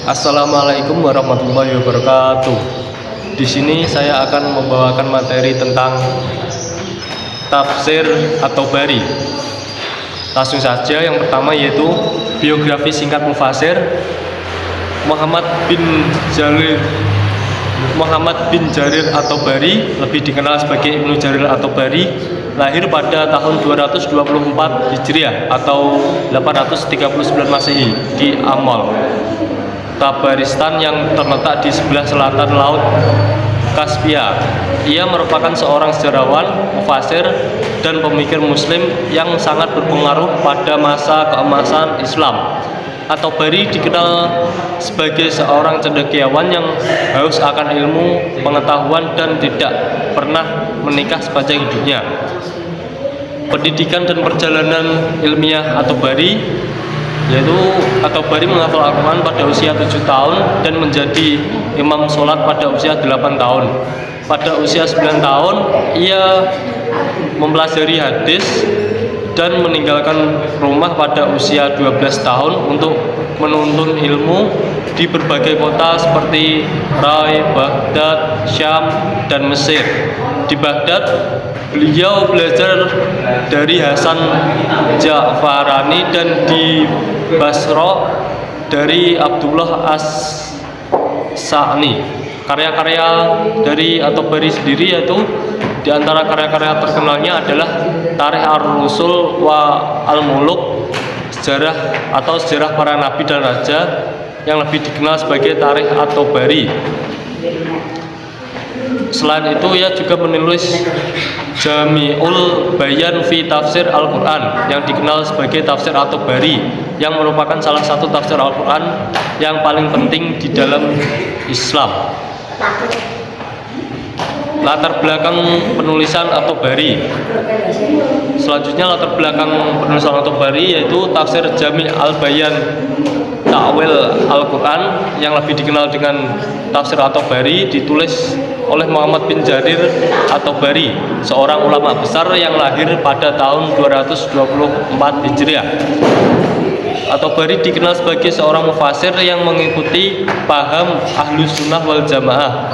Assalamualaikum warahmatullahi wabarakatuh. Di sini saya akan membawakan materi tentang tafsir at-Tabari. Langsung saja, yang pertama yaitu biografi singkat mufasir. Muhammad bin Jarir at-Tabari, lebih dikenal sebagai Ibnu Jarir at-Tabari, lahir pada tahun 224 Hijriah atau 839 Masehi di Amol, Tabaristan yang terletak di sebelah selatan Laut Kaspia. Ia merupakan seorang sejarawan, mufasir, dan pemikir muslim yang sangat berpengaruh pada masa keemasan Islam. At-Tabari dikenal sebagai seorang cendekiawan yang haus akan ilmu, pengetahuan, dan tidak pernah menikah sepanjang hidupnya. Pendidikan dan perjalanan ilmiah At-Tabari yaitu At-Tabari menghafal Al-Quran pada usia 7 tahun dan menjadi imam sholat pada usia 8 tahun. Pada usia 9 tahun ia mempelajari hadis dan meninggalkan rumah pada usia 12 tahun untuk menuntun ilmu di berbagai kota seperti Rai, Baghdad, Syam, dan Mesir. Di Baghdad, beliau belajar dari Hasan Ja'farani dan di Basra dari Abdullah As-Sa'ni. Karya-karya dari At-Tabari sendiri yaitu di antara karya-karya terkenalnya adalah Tarikh Ar-Rusul wa Al-Muluk, sejarah para nabi dan raja, yang lebih dikenal sebagai Tarikh At-Tabari. Selain itu ia juga menulis Jami'ul Bayan fi Tafsir Al-Quran yang dikenal sebagai Tafsir At-Tabari, yang merupakan salah satu tafsir Al-Quran yang paling penting di dalam Islam. Latar belakang penulisan At-Tabari. Selanjutnya latar belakang penulisan At-Tabari yaitu tafsir Jami' al-Bayan Ta'wil Al-Quran yang lebih dikenal dengan tafsir At-Tabari, ditulis oleh Muhammad bin Jarir at-Tabari, seorang ulama besar yang lahir pada tahun 224 Hijriah. At-Tabari dikenal sebagai seorang mufasir yang mengikuti paham Ahlus Sunnah wal Jamaah.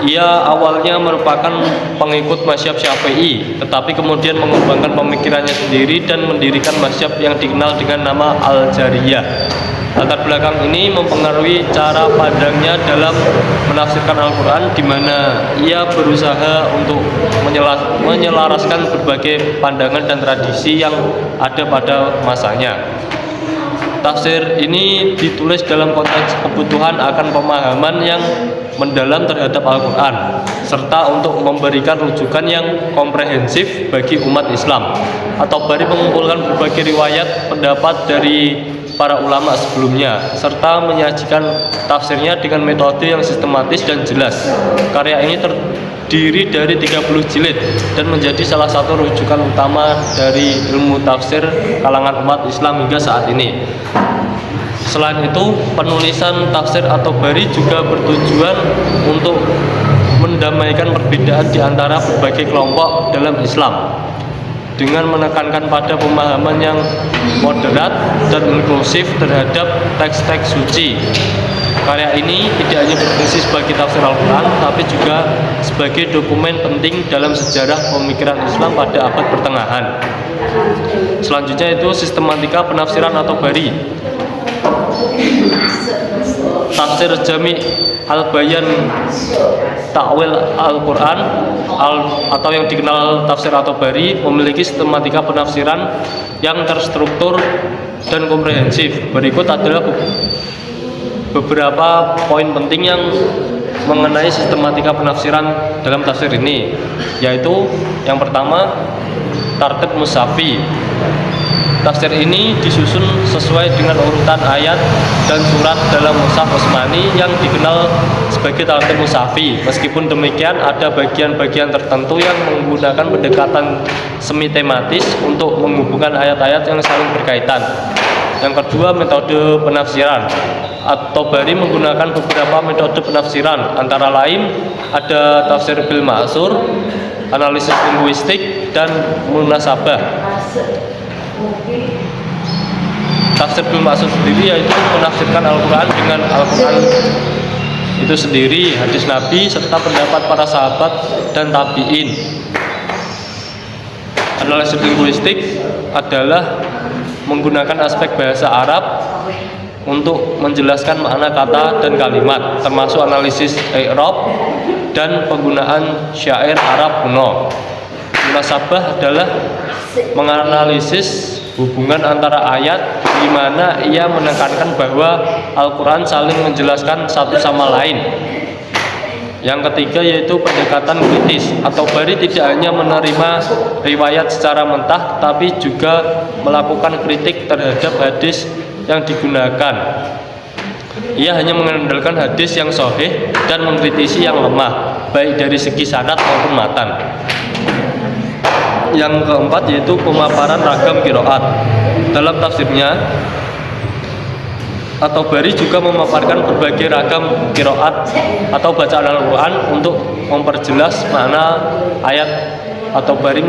Ia awalnya merupakan pengikut mazhab Syafi'i, tetapi kemudian mengembangkan pemikirannya sendiri dan mendirikan mazhab yang dikenal dengan nama Al-Jariyah. Latar belakang ini mempengaruhi cara pandangnya dalam menafsirkan Al-Quran, di mana ia berusaha untuk menyelaraskan berbagai pandangan dan tradisi yang ada pada masanya. Tafsir ini ditulis dalam konteks kebutuhan akan pemahaman yang mendalam terhadap Al-Quran, serta untuk memberikan rujukan yang komprehensif bagi umat Islam. At-Tabari mengumpulkan berbagai riwayat pendapat dari para ulama sebelumnya, serta menyajikan tafsirnya dengan metode yang sistematis dan jelas. Karya ini terdiri dari 30 jilid dan menjadi salah satu rujukan utama dari ilmu tafsir kalangan umat Islam hingga saat ini. Selain itu, penulisan tafsir At-Tabari juga bertujuan untuk mendamaikan perbedaan di antara berbagai kelompok dalam Islam dengan menekankan pada pemahaman yang moderat dan inklusif terhadap teks-teks suci. Karya ini tidak hanya berfungsi sebagai tafsir Al-Quran, tapi juga sebagai dokumen penting dalam sejarah pemikiran Islam pada abad pertengahan. Selanjutnya itu sistematika penafsiran At-Tabari. Tafsir Jami' al-Bayan Ta'wil Al-Quran atau yang dikenal tafsir At-Tabari memiliki sistematika penafsiran yang terstruktur dan komprehensif. Berikut adalah beberapa poin penting yang mengenai sistematika penafsiran dalam tafsir ini, yaitu yang pertama, tartib mushafi. Tafsir ini disusun sesuai dengan urutan ayat dan surat dalam mushaf Utsmani yang dikenal sebagai tartib mushafi. Meskipun demikian, ada bagian-bagian tertentu yang menggunakan pendekatan semi tematis untuk menghubungkan ayat-ayat yang saling berkaitan. Yang kedua, metode penafsiran. At-Tabari menggunakan beberapa metode penafsiran, antara lain ada tafsir bil ma'sur, analisis linguistik, dan munasabah. tafsir bil ma'sur sendiri yaitu menafsirkan Al-Quran dengan Al-Quran itu sendiri, hadis Nabi, serta pendapat para sahabat dan tabi'in. Analisis linguistik adalah menggunakan aspek bahasa Arab untuk menjelaskan makna kata dan kalimat, termasuk analisis i'rab dan penggunaan syair Arab kuno. Munasabah adalah menganalisis hubungan antara ayat di mana ia menekankan bahwa Al-Quran saling menjelaskan satu sama lain. Yang ketiga yaitu pendekatan kritis. At-Tabari tidak hanya menerima riwayat secara mentah, tapi juga melakukan kritik terhadap hadis yang digunakan. Ia hanya mengandalkan hadis yang sahih dan mengkritisi yang lemah, baik dari segi sanad maupun matan. Yang keempat yaitu pemaparan ragam qiraat. Dalam tafsirnya, At-Tabari juga memaparkan berbagai ragam qiraat atau bacaan Al-Quran untuk memperjelas makna ayat. At-Tabari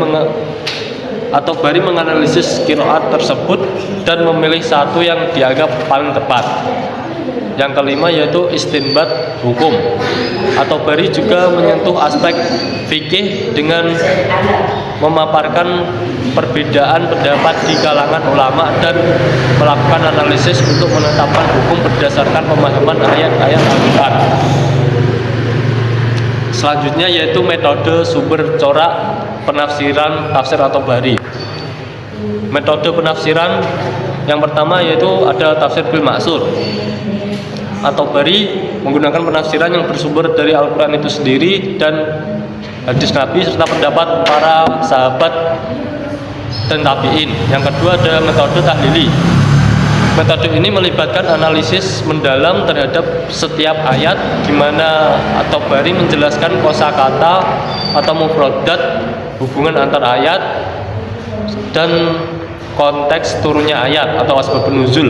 menganalisis qiraat tersebut dan memilih satu yang dianggap paling tepat. Yang kelima yaitu istinbat hukum. At-Tabari juga menyentuh aspek fikih dengan memaparkan perbedaan pendapat di kalangan ulama dan melakukan analisis untuk menetapkan hukum berdasarkan pemahaman ayat-ayat Al-Quran. Selanjutnya yaitu metode sumber corak penafsiran tafsir At-Tabari. Metode penafsiran yang pertama yaitu ada tafsir bil ma'sur. At-Tabari menggunakan penafsiran yang bersumber dari Al-Quran itu sendiri dan hadis Nabi serta pendapat para sahabat dan tabi'in. Yang kedua ada metode tahlili. Metode ini melibatkan analisis mendalam terhadap setiap ayat, di mana At-Tabari menjelaskan kosakata atau mufradat, hubungan antar ayat dan konteks turunnya ayat atau asbabun nuzul.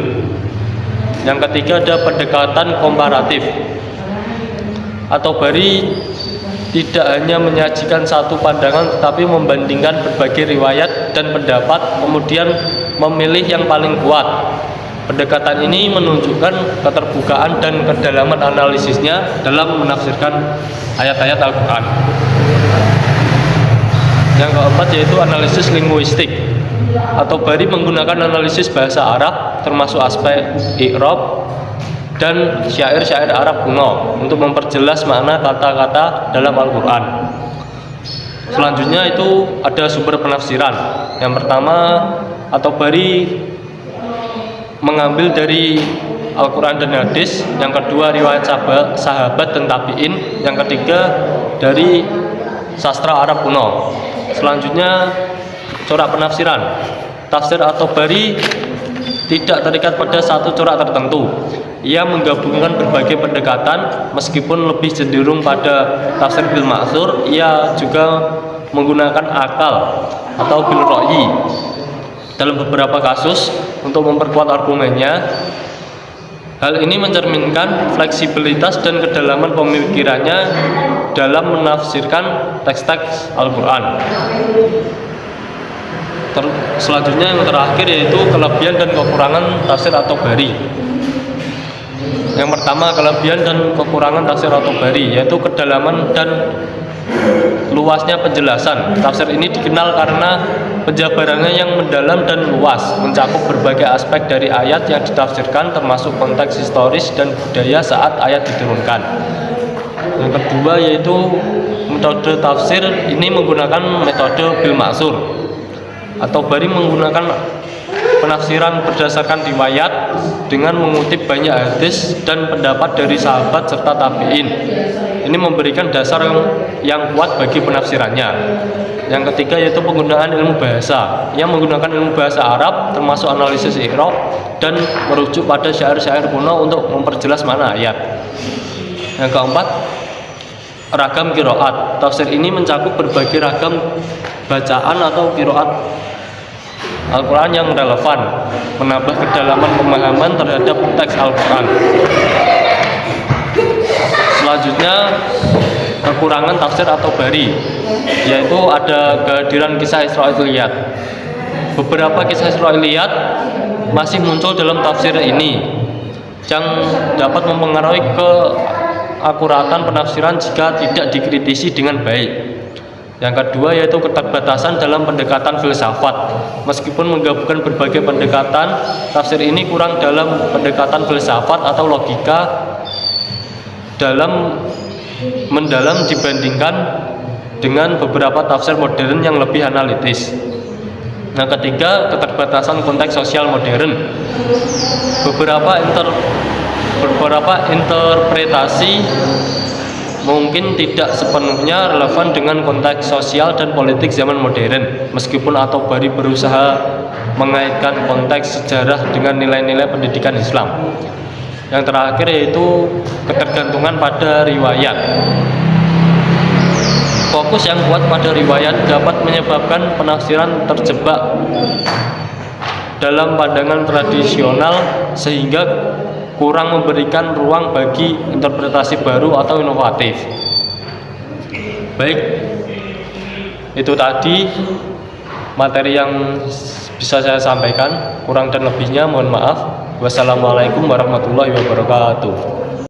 Yang ketiga ada pendekatan komparatif. At-Tabari tidak hanya menyajikan satu pandangan tetapi membandingkan berbagai riwayat dan pendapat, kemudian memilih yang paling kuat. Pendekatan ini menunjukkan keterbukaan dan kedalaman analisisnya dalam menafsirkan ayat-ayat Al-Quran. Yang keempat yaitu analisis linguistik. At-Tabari menggunakan analisis bahasa Arab termasuk aspek i'rab dan syair-syair Arab kuno untuk memperjelas makna kata-kata dalam Al-Quran. Selanjutnya itu ada sumber penafsiran. Yang pertama, At-Tabari mengambil dari Al-Quran dan hadis. Yang kedua, riwayat sahabat dan tabi'in. Yang ketiga, dari sastra Arab kuno. Selanjutnya, corak penafsiran. Tafsir At-Tabari tidak terikat pada satu corak tertentu. Ia menggabungkan berbagai pendekatan, meskipun lebih cenderung pada tafsir bil ma'sur, ia juga menggunakan akal atau bil ra'yi dalam beberapa kasus untuk memperkuat argumennya. Hal ini mencerminkan fleksibilitas dan kedalaman pemikirannya dalam menafsirkan teks-teks Al-Quran. Selanjutnya yang terakhir yaitu kelebihan dan kekurangan tafsir At-Tabari. Yang pertama, kelebihan dan kekurangan tafsir At-Tabari yaitu kedalaman dan luasnya penjelasan. Tafsir ini dikenal karena penjabarannya yang mendalam dan luas, mencakup berbagai aspek dari ayat yang ditafsirkan, termasuk konteks historis dan budaya saat ayat diturunkan. Yang kedua yaitu metode tafsir ini menggunakan metode bil ma'sur. At-Tabari menggunakan penafsiran berdasarkan riwayat dengan mengutip banyak hadis dan pendapat dari sahabat serta tabi'in. Ini memberikan dasar yang kuat bagi penafsirannya. Yang ketiga yaitu penggunaan ilmu bahasa. Ia menggunakan ilmu bahasa Arab termasuk analisis i'rab dan merujuk pada syair-syair kuno untuk memperjelas makna ayat. Yang keempat, ragam qiraat. Tafsir ini mencakup berbagai ragam bacaan atau qiraat Al-Quran yang relevan, menambah kedalaman pemahaman terhadap teks Al-Quran. Selanjutnya, kekurangan tafsir At-Tabari, yaitu ada kehadiran kisah Israiliyat. Beberapa kisah Israiliyat masih muncul dalam tafsir ini yang dapat mempengaruhi keakuratan penafsiran jika tidak dikritisi dengan baik. Yang kedua yaitu keterbatasan dalam pendekatan filsafat. Meskipun menggabungkan berbagai pendekatan, tafsir ini kurang dalam pendekatan filsafat atau logika dalam mendalam dibandingkan dengan beberapa tafsir modern yang lebih analitis. Yang ketiga, keterbatasan konteks sosial modern. Beberapa interpretasi mungkin tidak sepenuhnya relevan dengan konteks sosial dan politik zaman modern, meskipun At-Tabari berusaha mengaitkan konteks sejarah dengan nilai-nilai pendidikan Islam. Yang terakhir yaitu ketergantungan pada riwayat. Fokus yang kuat pada riwayat dapat menyebabkan penafsiran terjebak dalam pandangan tradisional sehingga kurang memberikan ruang bagi interpretasi baru atau inovatif. Baik, itu tadi materi yang bisa saya sampaikan. Kurang dan lebihnya mohon maaf. Wassalamualaikum warahmatullahi wabarakatuh.